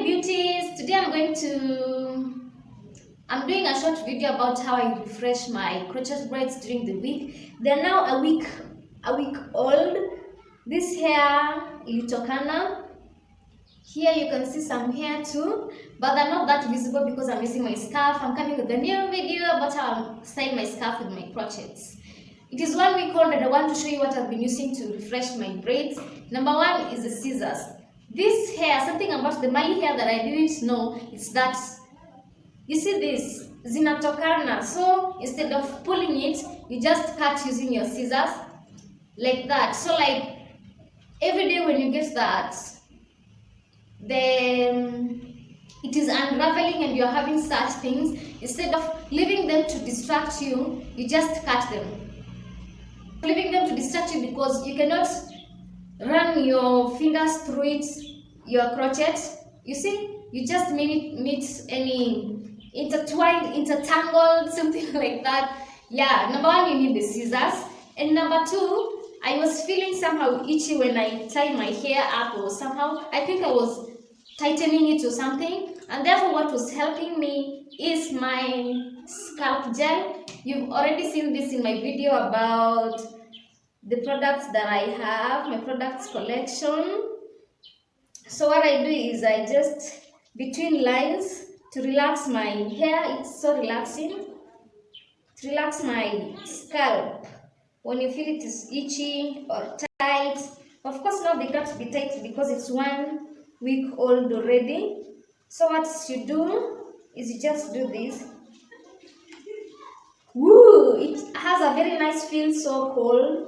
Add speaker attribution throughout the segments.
Speaker 1: Hi beauties, today I'm doing a short video about how I refresh my crochet braids during the week. They're now a week old. This hair ilitokana. Here you can see some hair too, but they're not that visible because I'm using my scarf. I'm coming with a new video about how I'm styling my scarf with my crochets. It is 1 week old and I want to show you what I've been using to refresh my braids. Number one is the scissors. This hair, something about the Mali hair that I didn't know, is that, you see this, zinatokana. So instead of pulling it, you just cut using your scissors, like that. So like, every day when you get that, it is unraveling and you're having such things, instead of leaving them to distract you, you just cut them. Leaving them to distract you because you cannot run your fingers through it, your crochet. You see, you just meet any intertwined, intertangled, something like that. Yeah, number one, you need the scissors. And number two, I was feeling somehow itchy when I tied my hair up, or somehow I think I was tightening it or something, and therefore what was helping me is my scalp gel. You've already seen this in my video about the products that I have, my products collection. So what I do is I just, between lines, to relax my hair, it's so relaxing, to relax my scalp. When you feel it is itchy or tight, of course now they can't be tight because it's 1 week old already. So what you do is you just do this. Woo! It has a very nice feel, so cold.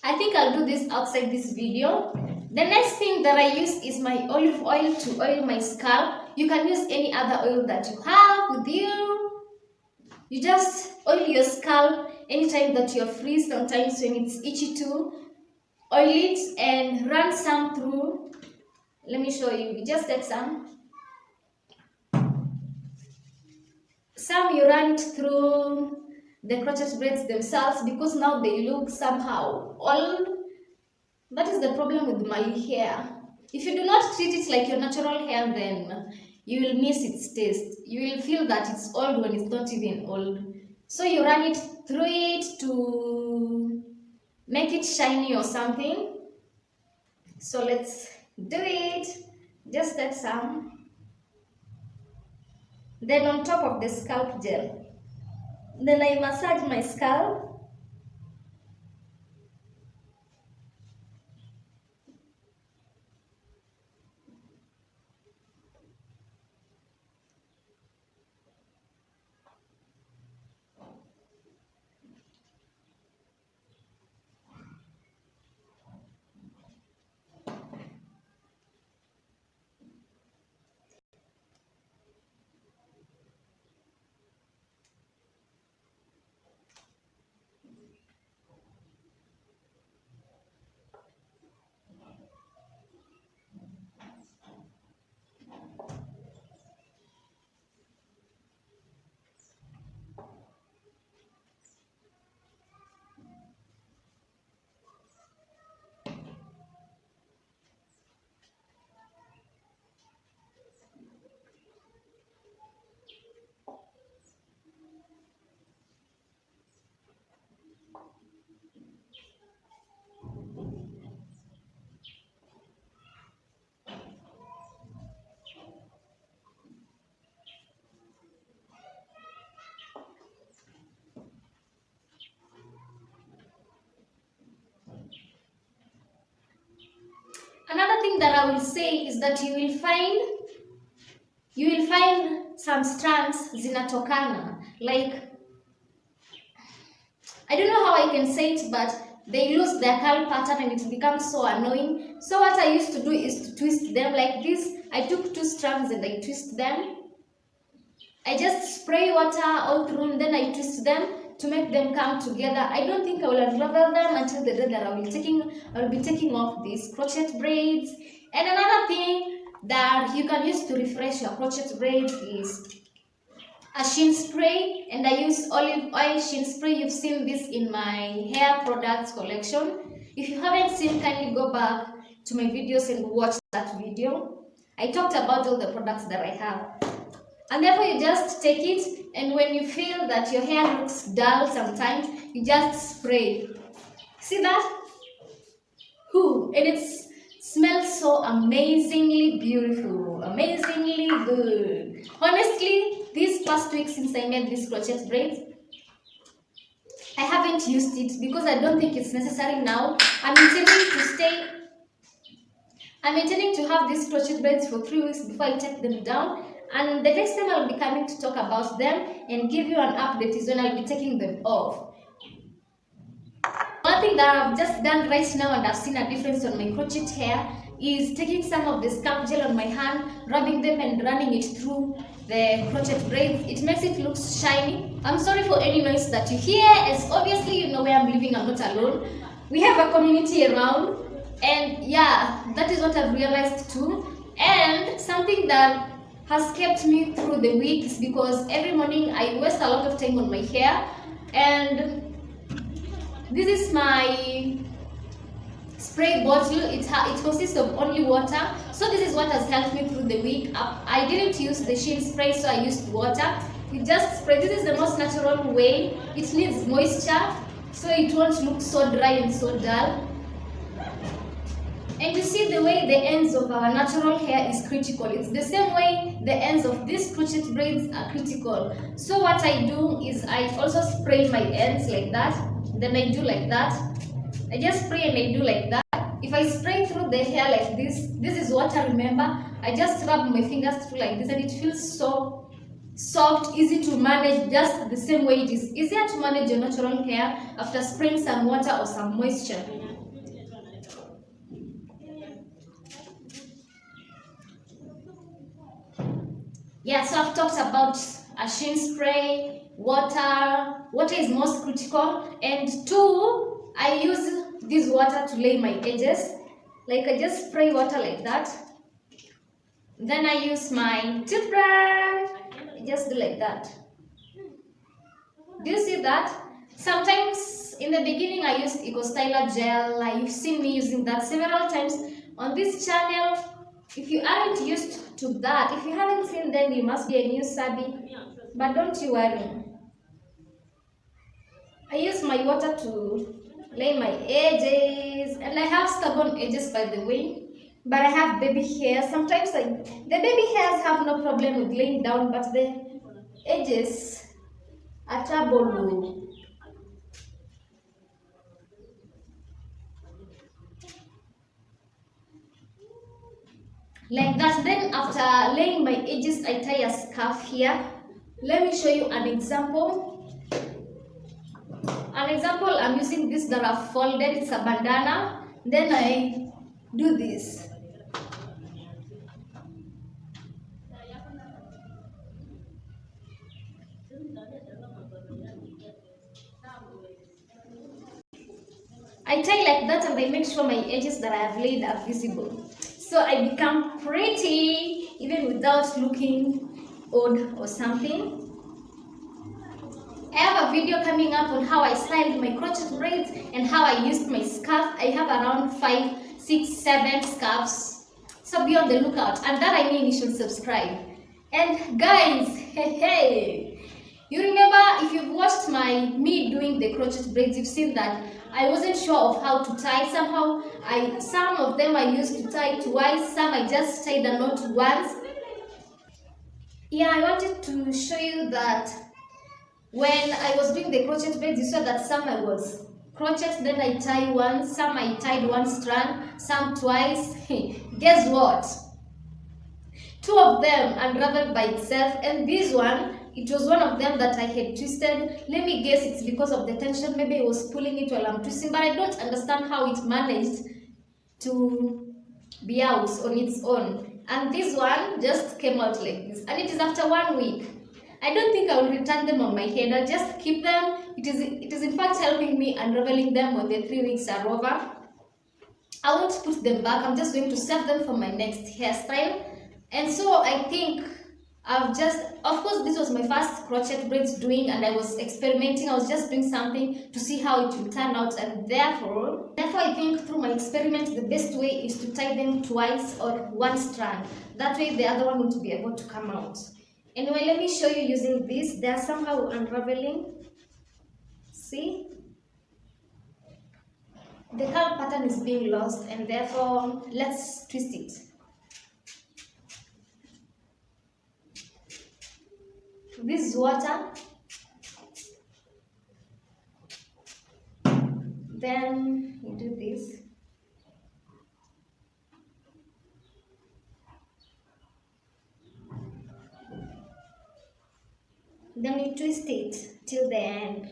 Speaker 1: I think I'll do this outside this video. The next thing that I use is my olive oil to oil my scalp. You can use any other oil that you have with you. You just oil your scalp anytime that you're free. Sometimes when it's itchy too, oil it and run some through. Let me show you. You just take some. Some you run it through the crochet braids themselves because now they look somehow old. That is the problem with Mali hair. If you do not treat it like your natural hair, then you will miss its taste. You will feel that it's old when it's not even old. So you run it through it to make it shiny or something. So let's do it. Just take some. Then on top of the scalp gel, then I massage my scalp. Another thing that I will say is that you will find some strands zinatokana. Like, I don't know how I can say it, but they lose their curl pattern and it becomes so annoying. So what I used to do is to twist them like this. I took 2 strands and I twist them. I just spray water all through and then I twist them to make them come together. I don't think I will unravel them until the day that I will be taking off these crochet braids. And another thing that you can use to refresh your crochet braids is a sheen spray, and I use olive oil sheen spray. You've seen this in my hair products collection. If you haven't seen, kindly go back to my videos and watch that video. I talked about all the products that I have. And therefore you just take it, and when you feel that your hair looks dull sometimes, you just spray. See that? And it smells so amazingly beautiful, amazingly good. Honestly, these past weeks since I made this crochet braids, I haven't used it because I don't think it's necessary now. I'm intending to have these crochet braids for 3 weeks before I take them down. And the next time I'll be coming to talk about them and give you an update is when I'll be taking them off. One thing that I've just done right now and I've seen a difference on my crochet hair is taking some of the scalp gel on my hand, rubbing them and running it through the crochet braids. It makes it look shiny. I'm sorry for any noise that you hear, as obviously you know where I'm living, I'm not alone. We have a community around, and yeah, that is what I've realized too. And something that has kept me through the week is because every morning I waste a lot of time on my hair, and this is my spray bottle. It consists of only water, so this is what has helped me through the week. I didn't use the sheen spray, so I used water. You just spray. This is the most natural way. It needs moisture, so it won't look so dry and so dull. And you see the way the ends of our natural hair is critical. It's the same way the ends of these crochet braids are critical. So what I do is I also spray my ends like that. Then I do like that. I just spray and I do like that. If I spray through the hair like this is water, remember. I just rub my fingers through like this, and it feels so soft, easy to manage, just the same way it is easier to manage your natural hair after spraying some water or some moisture. Yeah, so I've talked about a sheen spray, water. Water is most critical, and 2, I use this water to lay my edges. Like I just spray water like that. Then I use my toothbrush. Just do like that. Do you see that? Sometimes in the beginning I used Eco Styler gel. You've seen me using that several times on this channel. If you aren't used to that, if you haven't seen, then you must be a new savvy. But don't you worry. I use my water to lay my edges, and I have stubborn edges, by the way, but I have baby hair. Sometimes the baby hairs have no problem with laying down, but the edges are trouble. Like that. Then after laying my edges, I tie a scarf here. Let me show you an example. I'm using this that I've folded. It's a bandana. Then I do this. I tie like that, and I make sure my edges that I have laid are visible. So I become pretty even without looking odd or something. I have a video coming up on how I styled my crochet braids and how I used my scarf. I have around 5, 6, 7 scarves. So be on the lookout. And that I mean you should subscribe. And guys, hey, you remember if you've watched me doing the crochet braids, you've seen that I wasn't sure of how to tie. Somehow, some of them I used to tie twice, some I just tied a knot once. Yeah, I wanted to show you that when I was doing the crochet braids, you saw that some I was crochet, then I tie once, some I tied one strand, some twice. Guess what? 2 of them unraveled by itself, and this one, it was one of them that I had twisted. Let me guess, it's because of the tension. Maybe I was pulling it while I'm twisting, but I don't understand how it managed to be out on its own. And this one just came out like this, and it is after 1 week. I don't think I will return them on my head. I'll just keep them. It is in fact helping me unraveling them when the 3 weeks are over. I won't put them back. I'm just going to save them for my next hairstyle. And so I think Of course, this was my first crochet braids doing, and I was experimenting. I was just doing something to see how it will turn out, and therefore I think through my experiment, the best way is to tie them twice or one strand. That way the other one won't be able to come out. Anyway, let me show you using this. They are somehow unraveling. See? The curl pattern is being lost, and therefore let's twist it. This is water. Then you do this. Then you twist it till the end.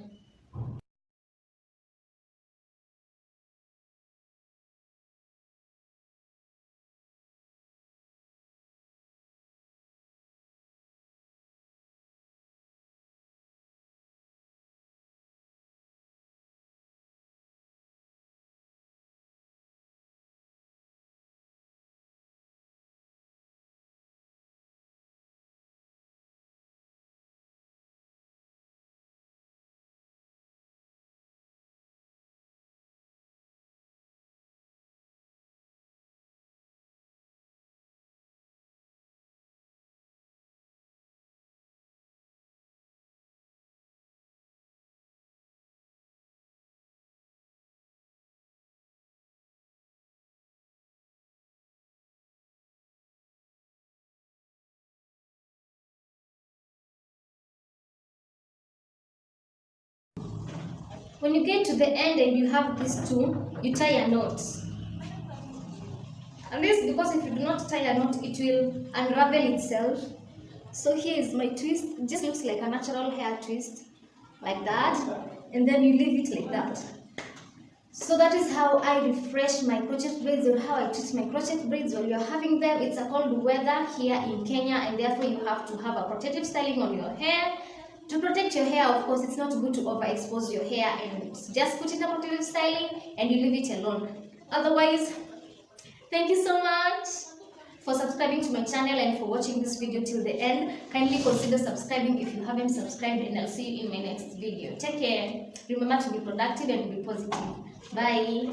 Speaker 1: When you get to the end and you have these two, you tie a knot. And this, because if you do not tie a knot, it will unravel itself. So here is my twist. It just looks like a natural hair twist, like that. And then you leave it like that. So that is how I refresh my crochet braids, or how I twist my crochet braids while you're having them. It's a cold weather here in Kenya, and therefore you have to have a protective styling on your hair. To protect your hair, of course, it's not good to overexpose your hair, and just put in a protective styling and you leave it alone. Otherwise, thank you so much for subscribing to my channel and for watching this video till the end. Kindly consider subscribing if you haven't subscribed, and I'll see you in my next video. Take care. Remember to be productive and be positive. Bye.